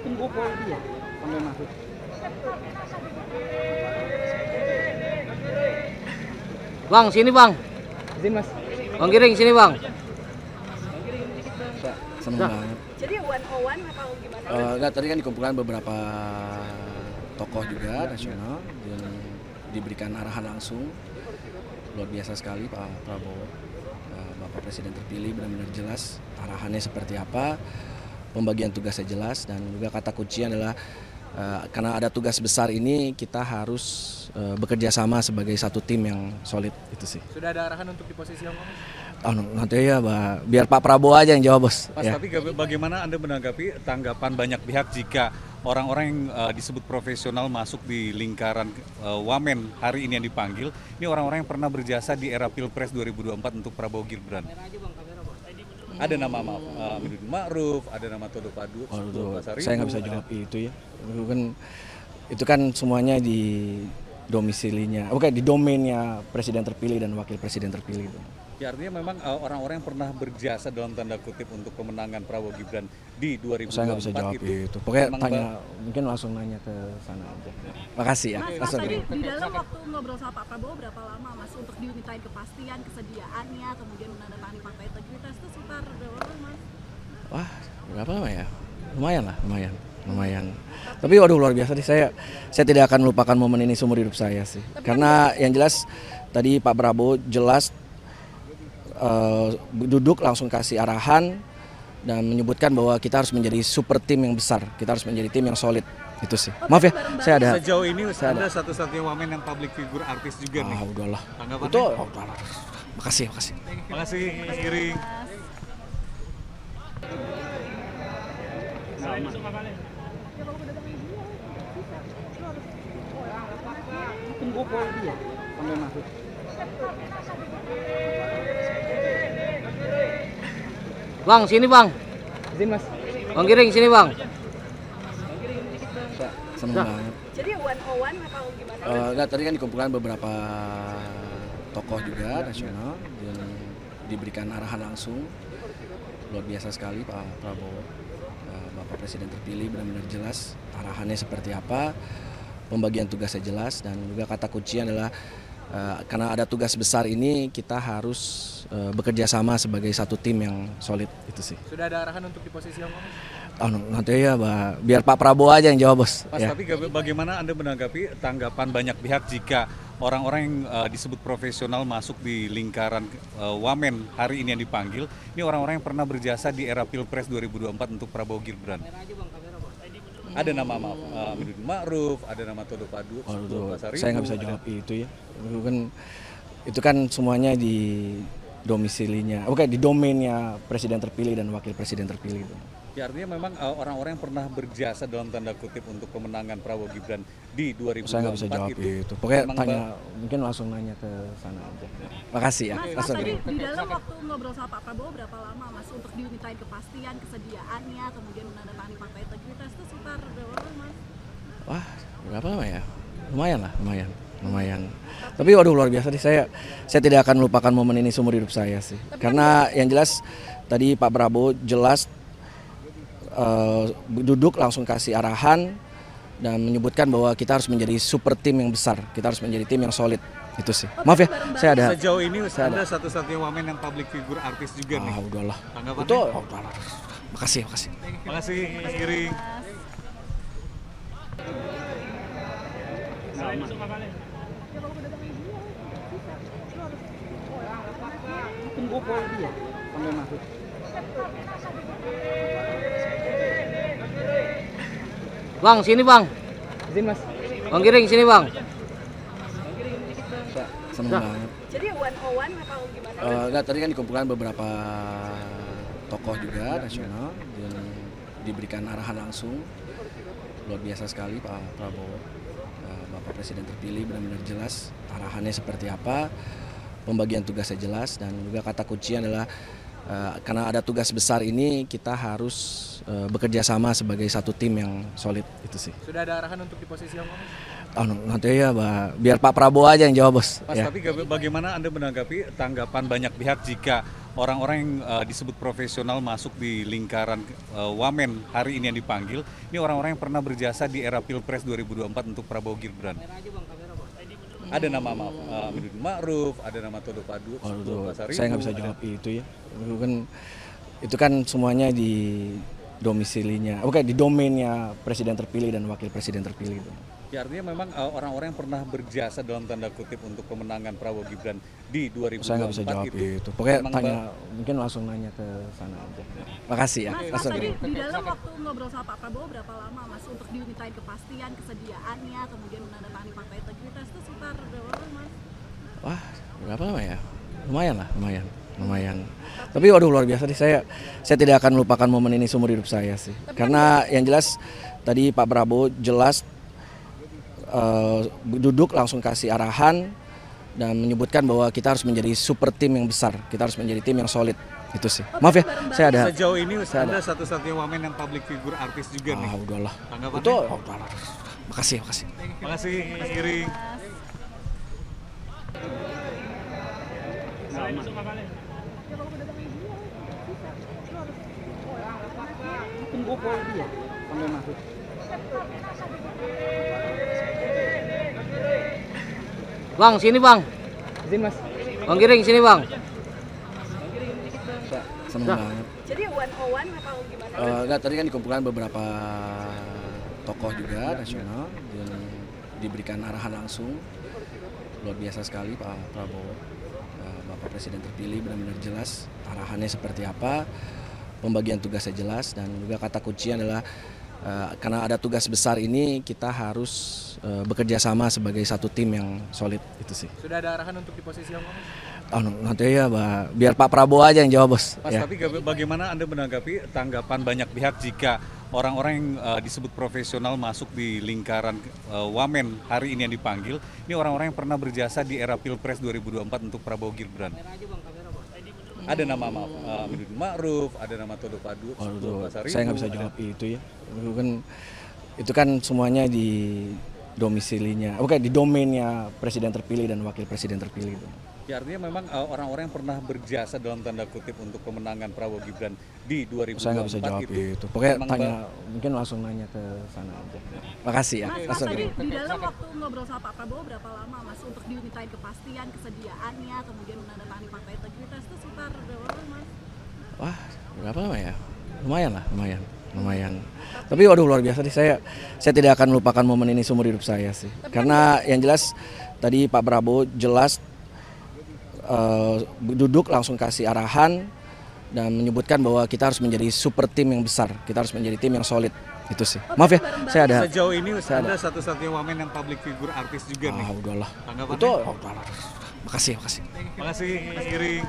Tunggu poin dia sampai masuk. Bang, sini bang. Izin mas. Bang Giring, sini bang. Seneng banget. Jadi one on one atau gimana? Enggak, tadi kan dikumpulkan beberapa tokoh juga nasional yang diberikan arahan langsung. Luar biasa sekali Pak Prabowo, Bapak Presiden terpilih, benar-benar jelas arahannya seperti apa, pembagian tugasnya jelas, dan juga kata kunci adalah karena ada tugas besar ini kita harus bekerja sama sebagai satu tim yang solid, itu sih. Sudah ada arahan untuk di posisi yang mana? Nanti ya biar Pak Prabowo aja yang jawab bos. Mas, Ya. tapi bagaimana Anda menanggapi tanggapan banyak pihak jika orang-orang yang disebut profesional masuk di lingkaran Wamen hari ini yang dipanggil, ini orang-orang yang pernah berjasa di era Pilpres 2024 untuk Prabowo Gibran. Ada nama Aminuddin Ma'ruf, ada nama Todo Padu, Saya nggak bisa jawab itu ya. Itu kan semuanya di domisilinya, bukan di domainnya Presiden terpilih dan Wakil Presiden terpilih. Ya, artinya memang orang-orang yang pernah berjasa dalam tanda kutip untuk kemenangan Prabowo Gibran di 2024 Saya nggak bisa jawab itu. Pokoknya tanya, mungkin langsung nanya ke sana aja. Makasih ya. Mas tadi di dalam waktu ngobrol sama Pak Prabowo berapa lama Mas untuk dimintain kepastian kesediaannya, kemudian menandatangani fakta integritas itu sekitar berapa lama Mas? Wah, berapa lama ya? Lumayan lah, lumayan. Tapi waduh luar biasa sih, saya tidak akan melupakan momen ini seumur hidup saya sih. Karena yang jelas tadi Pak Prabowo jelas duduk langsung kasih arahan dan menyebutkan bahwa kita harus menjadi super tim yang besar, kita harus menjadi tim yang solid, itu sih. Maaf ya, saya ada. Sejauh ini Anda satu-satunya wamen yang public figure artis juga nih. Udahlah. Tanggapannya? Itu, makasih. Makasih Mas Giring. Tunggu poin dia sampai masuk. Bang, sini bang. Izin mas. Bang Giring, sini bang. Seneng banget. Jadi one on one atau gimana? Enggak, tadi kan dikumpulkan beberapa tokoh juga nasional yang diberikan arahan langsung. Luar biasa sekali Pak Prabowo, Bapak Presiden terpilih, benar-benar jelas arahannya seperti apa, pembagian tugasnya jelas, dan juga kata kunci adalah karena ada tugas besar ini kita harus bekerja sama sebagai satu tim yang solid, itu sih. Sudah ada arahan untuk di posisi yang mana? Nanti ya biar Pak Prabowo aja yang jawab bos. Mas, Ya. tapi bagaimana Anda menanggapi tanggapan banyak pihak jika orang-orang yang disebut profesional masuk di lingkaran Wamen hari ini yang dipanggil, ini orang-orang yang pernah berjasa di era Pilpres 2024 untuk Prabowo Gibran. Ada nama Aminuddin Ma'ruf, ada nama Todo Padu, Saya nggak bisa jawab itu ya. Itu kan semuanya di domisilinya, bukan di domainnya Presiden terpilih dan Wakil Presiden terpilih. Ya, artinya memang orang-orang yang pernah berjasa dalam tanda kutip untuk kemenangan Prabowo Gibran di 2024 Saya nggak bisa jawab itu. Pokoknya tanya, mungkin langsung nanya ke sana aja. Makasih ya. Mas tadi di dalam waktu ngobrol sama Pak Prabowo berapa lama Mas untuk dimintain kepastian kesediaannya, kemudian menandatangani fakta integritas itu sekitar berapa lama Mas? Wah, berapa lama ya? Lumayan. Tapi waduh luar biasa sih, saya tidak akan melupakan momen ini seumur hidup saya sih. Karena yang jelas tadi Pak Prabowo jelas duduk langsung kasih arahan dan menyebutkan bahwa kita harus menjadi super tim yang besar, kita harus menjadi tim yang solid, itu sih. Maaf ya, saya ada. Sejauh ini Anda satu-satunya wamen yang public figure artis juga nih. Udahlah. Tanggapannya? Itu, makasih. Makasih Mas Giring. Tunggu poin dia sampai masuk. Bang, sini bang. Izin mas. Bang Giring, sini bang. Seneng banget. Jadi one on one atau gimana? Enggak, tadi kan dikumpulkan beberapa tokoh juga nasional yang diberikan arahan langsung. Luar biasa sekali Pak Prabowo, Bapak Presiden terpilih, benar-benar jelas arahannya seperti apa, pembagian tugasnya jelas, dan juga kata kunci adalah karena ada tugas besar ini kita harus bekerja sama sebagai satu tim yang solid, itu sih. Sudah ada arahan untuk di posisi yang mana? Nanti ya, biar Pak Prabowo aja yang jawab, bos. Mas, Ya. tapi bagaimana Anda menanggapi tanggapan banyak pihak jika orang-orang yang disebut profesional masuk di lingkaran Wamen hari ini yang dipanggil, ini orang-orang yang pernah berjasa di era Pilpres 2024 untuk Prabowo Gibran. Ada nama Aminuddin Ma'ruf, ada nama Todo Padu, Saya nggak bisa jawab itu ya. Itu kan semuanya di domisilinya, di domainnya presiden terpilih dan wakil presiden terpilih. Ya, artinya memang orang-orang yang pernah berjasa dalam tanda kutip untuk kemenangan Prabowo Gibran di 2024 Saya nggak bisa jawab itu. Pokoknya mungkin langsung nanya ke sana aja. Makasih ya. Mas, tadi di dalam waktu ngobrol sama Pak Prabowo berapa lama Mas untuk dimintain kepastian kesediaannya, kemudian menandatangani fakta integritas itu sekitar berapa lama Mas? Wah, berapa lama ya? Lumayan lah, lumayan. Tapi waduh, luar biasa nih, saya tidak akan melupakan momen ini seumur hidup saya sih. Karena yang jelas tadi Pak Prabowo jelas duduk langsung kasih arahan dan menyebutkan bahwa kita harus menjadi super tim yang besar, kita harus menjadi tim yang solid. Itu sih. Maaf ya, saya ada. Sejauh ini Anda satu-satunya wamen yang public figure artis juga nih. Udahlah. Tanggapannya? Itu makasih. Makasih Mas Giring. Tunggu dia sampai masuk. Bang, sini bang. Izin mas. Bang Giring, sini bang. Seneng banget. Jadi one on one apa gimana? Enggak, tadi kan dikumpulkan beberapa tokoh juga nasional yang diberikan arahan langsung. Luar biasa sekali Pak Prabowo, Bapak Presiden terpilih, benar-benar jelas arahannya seperti apa, pembagian tugasnya jelas, dan juga kata kunci adalah karena ada tugas besar ini kita harus bekerja sama sebagai satu tim yang solid, itu sih. Sudah ada arahan untuk di posisi yang Nanti ya, biar Pak Prabowo aja yang jawab, bos. Mas, Ya. tapi bagaimana Anda menanggapi tanggapan banyak pihak jika orang-orang yang disebut profesional masuk di lingkaran Wamen hari ini yang dipanggil, ini orang-orang yang pernah berjasa di era Pilpres 2024 untuk Prabowo Gibran. Ada nama Aminuddin Ma'ruf, ada nama Todo Padu, Saya nggak bisa jawab itu ya. Itu kan semuanya di domisilinya, di domainnya presiden terpilih dan wakil presiden terpilih. Ya, artinya memang orang-orang yang pernah berjasa dalam tanda kutip untuk kemenangan Prabowo Gibran di 2024 Saya nggak bisa jawab itu. Pokoknya mungkin langsung nanya ke sana aja. Makasih ya. Mas, tadi di dalam waktu ngobrol sama Pak Prabowo berapa lama Mas untuk dimintain kepastian kesediaannya, kemudian menandatangani fakta integritas itu sekitar berapa lama Mas? Wah, berapa lama ya? Lumayan. Tapi waduh, luar biasa nih, saya tidak akan melupakan momen ini seumur hidup saya sih. Karena yang jelas tadi Pak Prabowo jelas duduk langsung kasih arahan dan menyebutkan bahwa kita harus menjadi super tim yang besar, kita harus menjadi tim yang solid. Itu sih. Maaf ya, saya ada. Sejauh ini Anda satu-satunya wamen yang public figure artis juga nih. Udahlah. Tanggapannya? Itu makasih. Makasih Mas Giring.